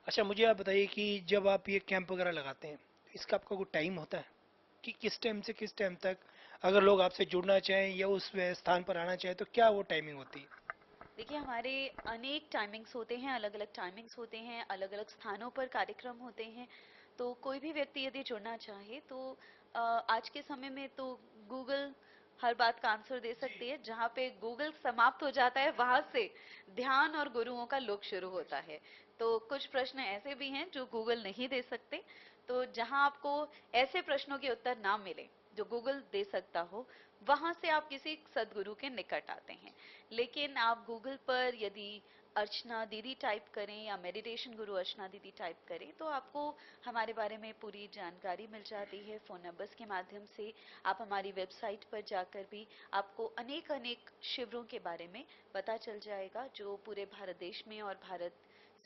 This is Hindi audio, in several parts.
अच्छा, मुझे आप बताइए कि जब आप ये कैंप वगैरह लगाते हैं, तो इसका आपका कोई टाइम होता है कि किस टाइम से किस टाइम तक अगर लोग आपसे जुड़ना चाहें या उस स्थान पर आना चाहें तो क्या वो टाइमिंग होती है? देखिए, हमारे अनेक टाइमिंग्स होते हैं, अलग अलग टाइमिंग्स होते हैं, अलग अलग स्थानों पर कार्यक्रम होते हैं। तो कोई भी व्यक्ति यदि जुड़ना चाहे तो आज के समय में तो गूगल हर बात का आंसर दे सकती है। जहाँ पे गूगल समाप्त हो जाता है वहां से ध्यान और गुरुओं का लोक शुरू होता है। तो कुछ प्रश्न ऐसे भी हैं जो गूगल नहीं दे सकते। तो जहाँ आपको ऐसे प्रश्नों के उत्तर ना मिले जो गूगल दे सकता हो, वहां से आप किसी सदगुरु के निकट आते हैं। लेकिन आप गूगल पर यदि अर्चना दीदी टाइप करें या मेडिटेशन गुरु अर्चना दीदी टाइप करें तो आपको हमारे बारे में पूरी जानकारी मिल जाती है फ़ोन नंबर्स के माध्यम से। आप हमारी वेबसाइट पर जाकर भी आपको अनेक अनेक शिविरों के बारे में पता चल जाएगा, जो पूरे भारत देश में और भारत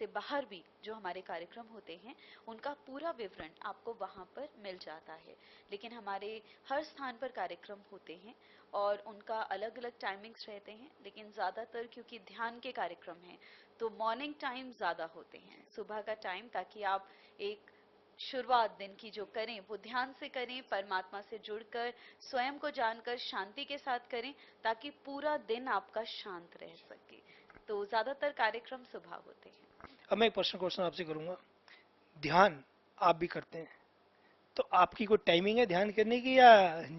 से बाहर भी जो हमारे कार्यक्रम होते हैं उनका पूरा विवरण आपको वहां पर मिल जाता है। लेकिन हमारे हर स्थान पर कार्यक्रम होते हैं और उनका अलग अलग टाइमिंग्स रहते हैं। लेकिन ज़्यादातर क्योंकि ध्यान के कार्यक्रम हैं तो मॉर्निंग टाइम ज़्यादा होते हैं, सुबह का टाइम, ताकि आप एक शुरुआत दिन की जो करें वो ध्यान से करें, परमात्मा से जुड़कर स्वयं को जानकर शांति के साथ करें, ताकि पूरा दिन आपका शांत रह सके। तो ज़्यादातर कार्यक्रम सुबह होते हैं। अब मैं एक पर्सनल क्वेश्चन आपसे करूंगा। ध्यान आप भी करते हैं, तो आपकी कोई टाइमिंग है ध्यान करने की या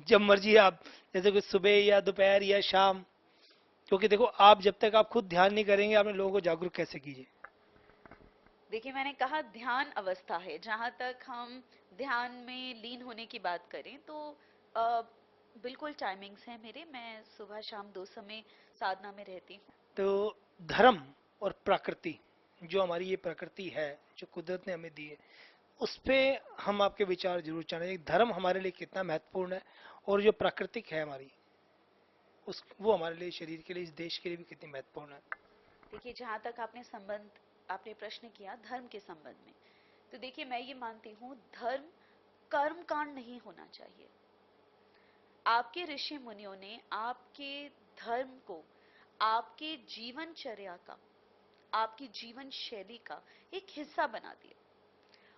जब मर्जी आप, जैसे कि सुबह या दोपहर या शाम? क्योंकि देखो, आप जब तक आप खुद ध्यान नहीं करेंगे आपने लोगों को जागरूक कैसे कीजिए? देखिए, मैंने कहा ध्यान अवस्था है। जहाँ तक हम ध्यान में लीन होने की बात करें तो अ, बिल्कुल टाइमिंग्स हैं मेरे। मैं सुबह शाम दो समय साधना में रहती हूँ। तो धर्म और प्रकृति, जो हमारी ये प्रकृति है, जो कुदरत ने हमें दी है, उस पे हम आपके विचार जरूर चाहेंगे। धर्म हमारे लिए कितना महत्वपूर्ण है और जो प्राकृतिक है हमारी, उस वो हमारे लिए, शरीर के लिए, इस देश के लिए भी कितनी महत्वपूर्ण है? देखिए, जहाँ तक आपने प्रश्न किया धर्म के संबंध में, तो देखिए मैं ये मानती हूँ धर्म कर्म कांड नहीं होना चाहिए। आपके ऋषि मुनियों ने आपके धर्म को आपके जीवनचर्या का, आपकी जीवन शैली का एक हिस्सा बना दिया।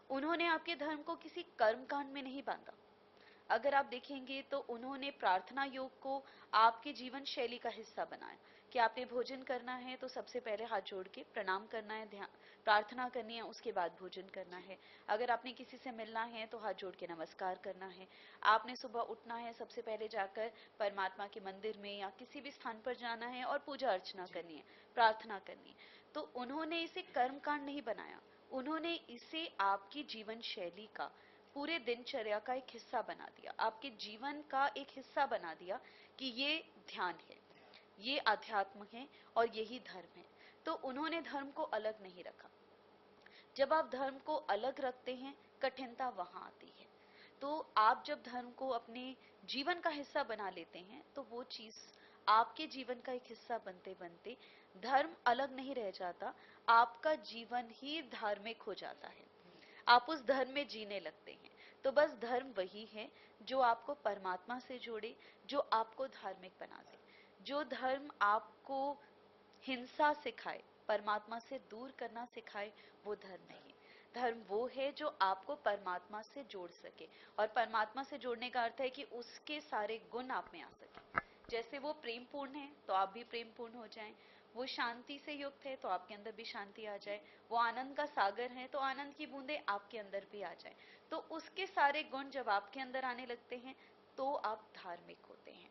उन्होंने आपके धर्म को किसी कर्म कांड में नहीं बांधा। अगर आप देखेंगे तो उन्होंने प्रार्थना योग को आपके जीवन शैली का हिस्सा बनाया कि आपने भोजन करना है तो सबसे पहले हाथ जोड़ के प्रणाम करना है, ध्यान प्रार्थना करनी है, उसके बाद भोजन करना है। अगर आपने किसी से मिलना है तो हाथ जोड़ के नमस्कार करना है। आपने सुबह उठना है, सबसे पहले जाकर परमात्मा के मंदिर में या किसी भी स्थान पर जाना है और पूजा अर्चना करनी है, प्रार्थना करनी है। तो उन्होंने इसे कर्म कांड नहीं बनाया, उन्होंने इसे आपकी जीवन शैली का, पूरे दिनचर्या का एक हिस्सा बना दिया, आपके जीवन का एक हिस्सा बना दिया कि ये ध्यान है, ये अध्यात्म है और यही धर्म है। तो उन्होंने धर्म को अलग नहीं रखा। जब आप धर्म को अलग रखते हैं, कठिनता वहां आती है। तो आप जब धर्म को अपने जीवन का हिस्सा बना लेते हैं तो वो चीज आपके जीवन का एक हिस्सा बनते बनते धर्म अलग नहीं रह जाता, आपका जीवन ही धार्मिक हो जाता है। आप उस धर्म में जीने लगते हैं। तो बस धर्म वही है जो आपको परमात्मा से जोड़े, जो आपको धार्मिक बना दे। जो धर्म आपको हिंसा सिखाए, परमात्मा से दूर करना सिखाए, वो धर्म नहीं। धर्म वो है जो आपको परमात्मा से जोड़ सके, और परमात्मा से जोड़ने का अर्थ है कि उसके सारे गुण आप में आ सके। जैसे वो प्रेम पूर्ण है तो आप भी प्रेम पूर्ण हो जाएं। वो शांति से युक्त है तो आपके अंदर भी शांति आ जाए। वो आनंद का सागर है तो आनंद की बूंदें आपके अंदर भी आ जाए। तो उसके सारे गुण जब आपके अंदर आने लगते हैं तो आप धार्मिक होते हैं।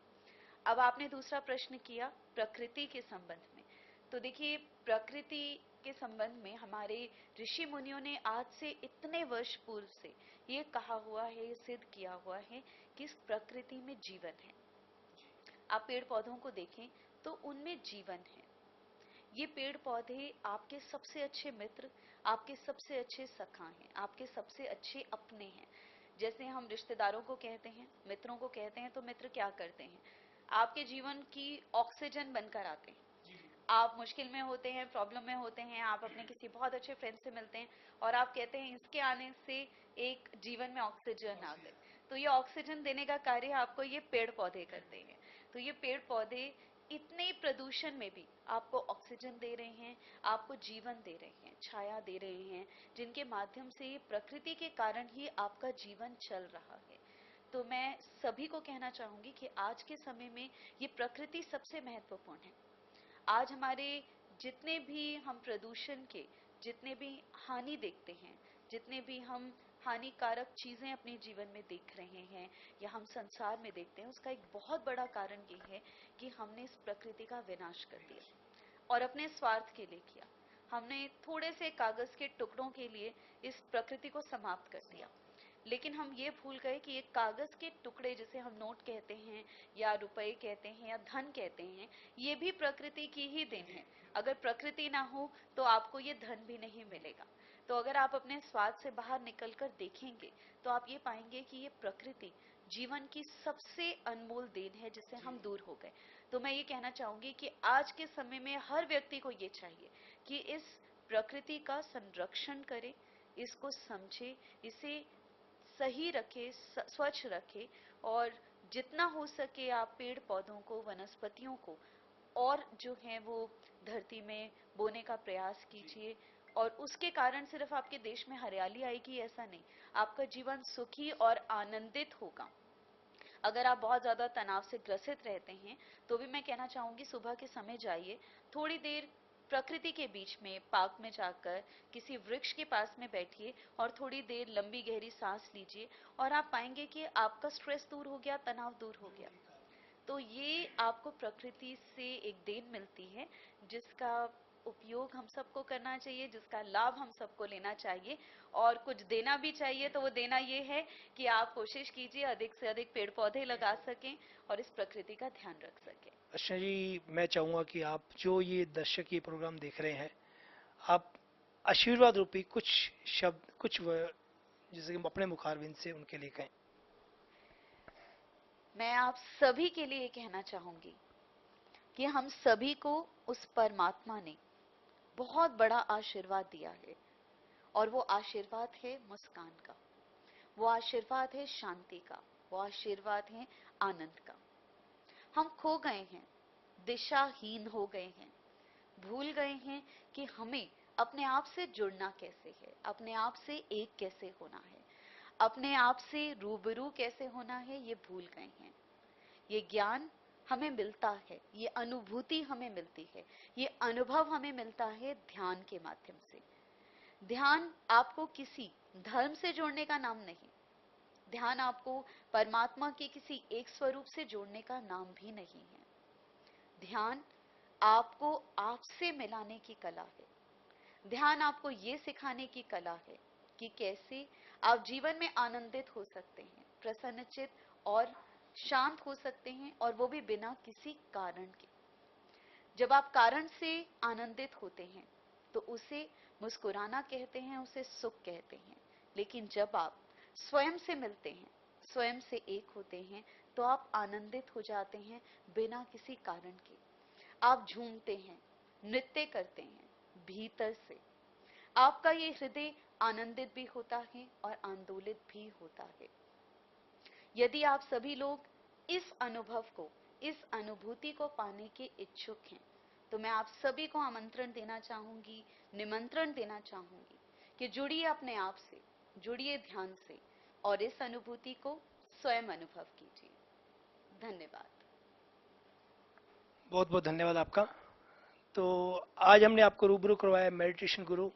अब आपने दूसरा प्रश्न किया प्रकृति के संबंध में। तो देखिए, प्रकृति के संबंध में हमारे ऋषि मुनियों ने आज से इतने वर्ष पूर्व से ये कहा हुआ है, ये सिद्ध किया हुआ है कि इस प्रकृति में जीवन है। आप पेड़ पौधों को देखें तो उनमें जीवन है। ये पेड़ पौधे आपके सबसे अच्छे मित्र, आपके सबसे अच्छे सखा हैं, आपके सबसे अच्छे अपने हैं। जैसे हम रिश्तेदारों को कहते हैं, मित्रों को कहते हैं, तो मित्र क्या करते हैं? आपके जीवन की ऑक्सीजन बनकर आते हैं। आप मुश्किल में होते हैं, प्रॉब्लम में होते हैं, आप अपने किसी बहुत अच्छे फ्रेंड से मिलते हैं और आप कहते हैं इसके आने से एक जीवन में ऑक्सीजन आ गई। तो ये ऑक्सीजन देने का कार्य आपको ये पेड़ पौधे करते हैं। तो ये पेड़ पौधे इतने प्रदूषण में भी आपको ऑक्सीजन दे रहे हैं, आपको जीवन दे रहे हैं, छाया दे रहे हैं, जिनके माध्यम से प्रकृति के कारण ही आपका जीवन चल रहा है। तो मैं सभी को कहना चाहूंगी कि आज के समय में ये प्रकृति सबसे महत्वपूर्ण है। आज हमारे जितने भी हम प्रदूषण के जितने भी हानि देखते हैं, जितने भी हम हानिकारक चीजें अपने जीवन में देख रहे हैं या हम संसार में देखते हैं, उसका एक बहुत बड़ा कारण ये है कि हमने इस प्रकृति का विनाश कर दिया और अपने स्वार्थ के लिए किया। हमने थोड़े से कागज के टुकड़ों के लिए इस प्रकृति को समाप्त कर दिया, लेकिन हम ये भूल गए कि ये कागज के टुकड़े, जिसे हम नोट कहते हैं या रुपए कहते हैं या धन कहते हैं, ये भी प्रकृति की ही देन है। अगर प्रकृति ना हो तो आपको ये धन भी नहीं मिलेगा। तो अगर आप अपने स्वाद से बाहर निकलकर देखेंगे तो आप ये पाएंगे कि ये प्रकृति जीवन की सबसे अनमोल देन है, जिससे हम दूर हो गए। तो मैं ये कहना चाहूंगी कि आज के समय में हर व्यक्ति को ये चाहिए कि इस प्रकृति का संरक्षण करे, इसको समझे, इसे सही रखे, स्वच्छ रखे, और जितना हो सके आप पेड़ पौधों को, वनस्पतियों को और जो है वो धरती में बोने का प्रयास कीजिए। और उसके कारण सिर्फ आपके देश में हरियाली आएगी ऐसा नहीं, आपका जीवन सुखी और आनंदित होगा। अगर आप बहुत ज्यादा तनाव से ग्रसित रहते हैं तो भी मैं कहना चाहूंगी सुबह के समय जाइए, थोड़ी देर प्रकृति के बीच में पार्क में जाकर किसी वृक्ष के पास में बैठिए और थोड़ी देर लंबी गहरी सांस लीजिए, और आप पाएंगे कि आपका स्ट्रेस दूर हो गया, तनाव दूर हो गया। तो ये आपको प्रकृति से एक देन मिलती है, जिसका उपयोग हम सबको करना चाहिए, जिसका लाभ हम सबको लेना चाहिए, और कुछ देना भी चाहिए। तो वो देना ये है कि आप कोशिश कीजिए अधिक से अधिक पेड़ पौधे लगा सकें और इस प्रकृति का ध्यान रख सकें। अर्चना जी, मैं चाहूंगा कि आप जो ये दर्शक ये प्रोग्राम देख रहे हैं, आप आशीर्वाद रूपी कुछ शब्द, जैसे कि अपने मुखारबिंद से उनके लिए कहें। मैं आप सभी के लिए कहना चाहूंगी कि हम सभी को उस परमात्मा ने बहुत बड़ा आशीर्वाद दिया है, और वो आशीर्वाद है मुस्कान का, वो आशीर्वाद है शांति का, वो आशीर्वाद है आनंद का। हम खो गए हैं, दिशाहीन हो गए हैं, भूल गए हैं कि हमें अपने आप से जुड़ना कैसे है, अपने आप से एक कैसे होना है, अपने आप से रूबरू कैसे होना है, ये भूल गए हैं। ये ज्ञान हमें मिलता है, ये अनुभूति हमें मिलती है, ये अनुभव हमें मिलता है ध्यान के माध्यम से। ध्यान आपको किसी धर्म से जोड़ने का नाम नहीं, ध्यान आपको परमात्मा के किसी एक स्वरूप से जोड़ने का नाम भी नहीं है। ध्यान आपको आपसे मिलाने की कला है। ध्यान आपको ये सिखाने की कला है कि कैसे आप जीवन में आनंदित हो सकते हैं, प्रसन्नचित और शांत हो सकते हैं, और वो भी बिना किसी कारण के। जब आप कारण से आनंदित होते हैं तो उसे मुस्कुराना कहते हैं, उसे सुख कहते हैं। लेकिन जब आप स्वयं से मिलते हैं, स्वयं से एक होते हैं, तो आप आनंदित हो जाते हैं बिना किसी कारण के। आप झूमते हैं, नृत्य करते हैं भीतर से। आपका ये हृदय आनंदित भी होता है और आंदोलित भी होता है। यदि आप सभी लोग इस अनुभव को, इस अनुभूति को पाने के इच्छुक हैं, तो मैं आप सभी को आमंत्रण देना चाहूंगी, निमंत्रण देना चाहूंगी कि जुड़िए अपने आप से, जुड़िए ध्यान से, और इस अनुभूति को स्वयं अनुभव कीजिए। धन्यवाद। बहुत बहुत धन्यवाद आपका। तो आज हमने आपको रूबरू करवाया मेडिटेशन गुरु